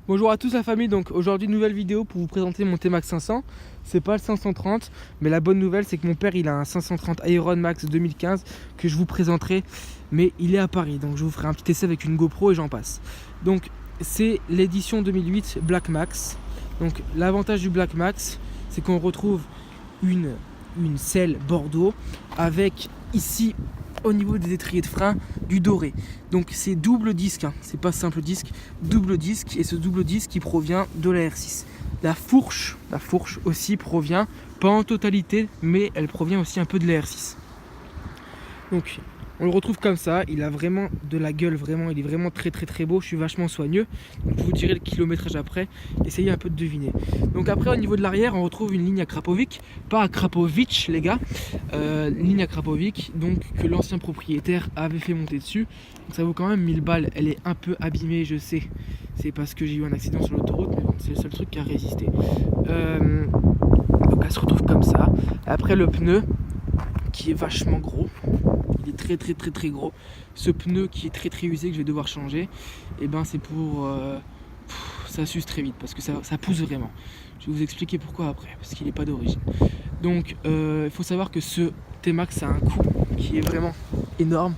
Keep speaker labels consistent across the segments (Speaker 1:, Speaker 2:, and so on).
Speaker 1: Bonjour à tous la famille, donc aujourd'hui nouvelle vidéo pour vous présenter mon T-Max 500. C'est pas le 530, mais la bonne nouvelle c'est que mon père il a un 530 Iron Max 2015 que je vous présenterai, mais il est à Paris, donc je vous ferai un petit essai avec une GoPro et j'en passe. Donc c'est l'édition 2008 Black Max. Donc l'avantage du Black Max c'est qu'on retrouve une selle Bordeaux avec ici au niveau des étriers de frein du doré. Donc c'est double disque, hein. C'est pas simple disque, double disque, et ce double disque qui provient de la R6. La fourche aussi provient, pas en totalité, mais elle provient aussi un peu de la R6. Donc on le retrouve comme ça, il a vraiment de la gueule, vraiment, il est vraiment très beau, je suis vachement soigneux. Donc je vous dirai le kilométrage après, essayez un peu de deviner. Donc après au niveau de l'arrière, on retrouve une ligne à Krapovic, pas à Krapovic les gars, ligne à Krapovic, donc que l'ancien propriétaire avait fait monter dessus. Donc ça vaut quand même 1000 balles, elle est un peu abîmée, je sais, c'est parce que j'ai eu un accident sur l'autoroute, mais bon, c'est le seul truc qui a résisté. Donc elle se retrouve comme ça. Après le pneu, qui est vachement gros, il est très gros. Ce pneu qui est très usé que je vais devoir changer, et ben c'est pour ça s'use très vite parce que ça pousse vraiment. Je vais vous expliquer pourquoi après, parce qu'il n'est pas d'origine. Donc il faut savoir que ce T-Max a un coût qui est vraiment énorme.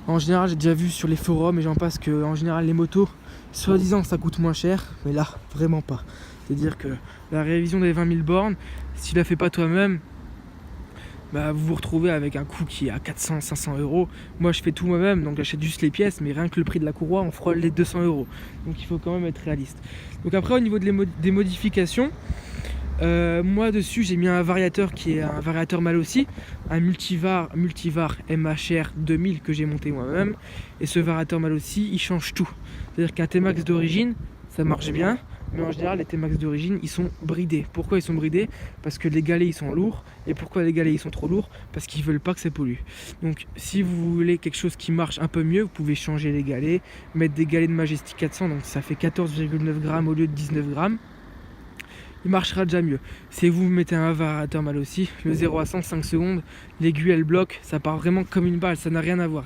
Speaker 1: En général j'ai déjà vu sur les forums et j'en passe que en général les motos soi-disant ça coûte moins cher, mais là vraiment pas. C'est à dire que la révision des 20 000 bornes, si tu la fais pas toi-même, bah, vous vous retrouvez avec un coût qui est à 400-500 euros. Moi je fais tout moi-même, donc j'achète juste les pièces, mais rien que le prix de la courroie on frôle les 200 euros. Donc il faut quand même être réaliste. Donc après au niveau des modifications, moi dessus j'ai mis un variateur qui est un variateur Malossi, un multivar MHR 2000 que j'ai monté moi-même. Et ce variateur Malossi il change tout. C'est-à-dire qu'un T-Max d'origine ça marche bien, mais en général les T-Max d'origine ils sont bridés. Pourquoi ils sont bridés? Parce que les galets ils sont lourds. Et pourquoi les galets ils sont trop lourds? Parce qu'ils veulent pas que ça pollue. Donc si vous voulez quelque chose qui marche un peu mieux, vous pouvez changer les galets, mettre des galets de Majestic 400, donc ça fait 14,9 grammes au lieu de 19 grammes. Il marchera déjà mieux. Si vous mettez un variateur Malossi, le 0 à 100 5 secondes, l'aiguille elle bloque, ça part vraiment comme une balle, ça n'a rien à voir,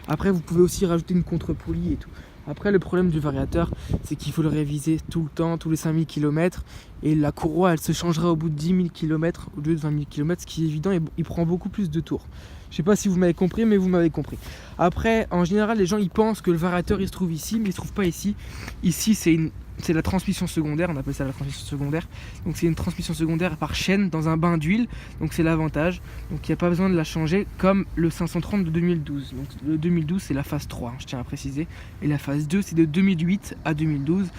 Speaker 1: Après vous pouvez aussi rajouter une contre-poulie et tout. Après le problème du variateur, c'est qu'il faut le réviser tout le temps, tous les 5000 km, et la courroie elle se changera au bout de 10 000 km au lieu de 20 000 km, ce qui est évident, et il prend beaucoup plus de tours. Je sais pas si vous m'avez compris, mais vous m'avez compris. Après, en général, les gens ils pensent que le variateur il se trouve ici, mais il se trouve pas ici. Ici c'est la transmission secondaire, on appelle ça la transmission secondaire. Donc c'est une transmission secondaire par chaîne dans un bain d'huile, donc c'est l'avantage. Donc il n'y a pas besoin de la changer comme le 530 de 2012. Donc le 2012 c'est la phase 3, je tiens à préciser. Et la phase 2 c'est de 2008 à 2012.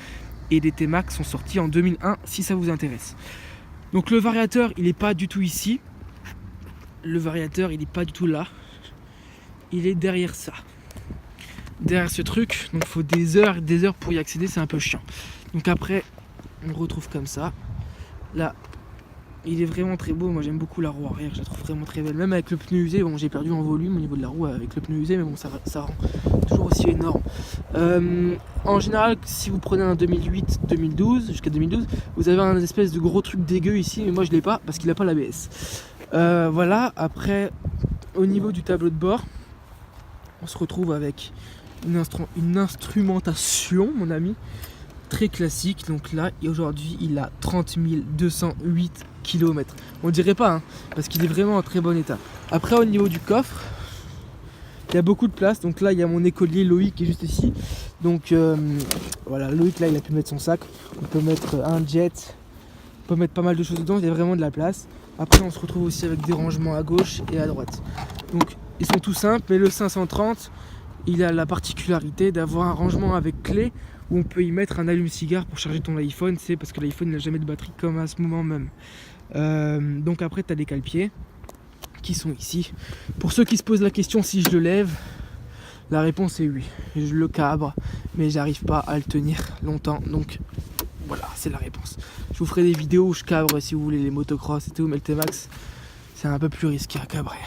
Speaker 1: Et les T-Max sont sortis en 2001 si ça vous intéresse. Donc le variateur il n'est pas du tout ici. Le variateur il n'est pas du tout là. Il est derrière ça. Derrière ce truc, donc il faut des heures et des heures pour y accéder, c'est un peu chiant. Donc après, on le retrouve comme ça. Là, il est vraiment très beau, moi j'aime beaucoup la roue arrière, je la trouve vraiment très belle. Même avec le pneu usé, bon j'ai perdu en volume au niveau de la roue avec le pneu usé, mais bon ça rend toujours aussi énorme. En général, si vous prenez un 2008-2012, jusqu'à 2012, vous avez un espèce de gros truc dégueu ici, mais moi je l'ai pas parce qu'il n'a pas l'ABS. Voilà, après, au niveau du tableau de bord, on se retrouve avec une instrumentation, mon ami, très classique. Donc là, aujourd'hui, il a 30 208 km. On dirait pas, hein, parce qu'il est vraiment en très bon état. Après, au niveau du coffre, il y a beaucoup de place. Donc là, il y a mon écolier Loïc qui est juste ici. Donc voilà, Loïc, là, il a pu mettre son sac. On peut mettre un jet, on peut mettre pas mal de choses dedans. Il y a vraiment de la place. Après, on se retrouve aussi avec des rangements à gauche et à droite. Donc, ils sont tout simples, mais le 530, il a la particularité d'avoir un rangement avec clé où on peut y mettre un allume-cigare pour charger ton iPhone. C'est parce que l'iPhone n'a jamais de batterie comme à ce moment même. Donc après, tu as des cale-pieds qui sont ici. Pour ceux qui se posent la question si je le lève, la réponse est oui. Je le cabre, mais j'arrive pas à le tenir longtemps. Donc voilà, c'est la réponse. Je vous ferai des vidéos où je cabre si vous voulez les motocross et tout, mais le T-Max, c'est un peu plus risqué à cabrer.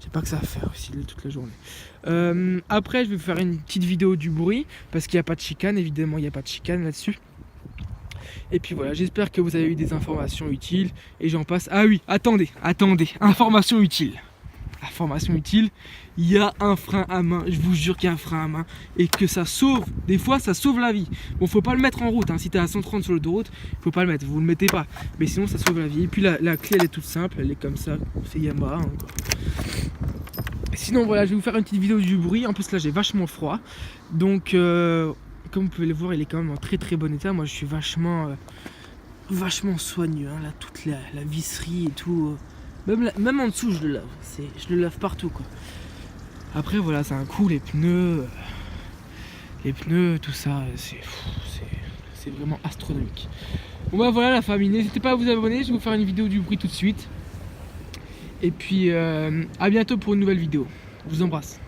Speaker 1: J'ai pas que ça à faire aussi toute la journée. Après, je vais faire une petite vidéo du bruit parce qu'il n'y a pas de chicane, évidemment, il n'y a pas de chicane là-dessus. Et puis voilà, j'espère que vous avez eu des informations utiles et j'en passe. Ah oui, attendez, information utile. information utile, il y a un frein à main. Je vous jure qu'il y a un frein à main et que ça sauve, des fois ça sauve la vie. Bon, faut pas le mettre en route, hein. Si tu es à 130 sur l'autoroute, faut pas le mettre, vous le mettez pas. Mais sinon ça sauve la vie. Et puis la clé elle est toute simple, elle est comme ça, c'est Yamaha. Hein. Sinon voilà, je vais vous faire une petite vidéo du bruit. En plus là j'ai vachement froid. Donc comme vous pouvez le voir, il est quand même en très très bon état. Moi je suis vachement soigneux, hein. Là toute la visserie et tout. Même en dessous je le lave. Je le lave partout quoi. Après voilà, c'est un coup, les pneus, tout ça, c'est vraiment astronomique. Bon bah voilà la famille, n'hésitez pas à vous abonner, je vais vous faire une vidéo du bruit tout de suite. Et puis à bientôt pour une nouvelle vidéo. Je vous embrasse.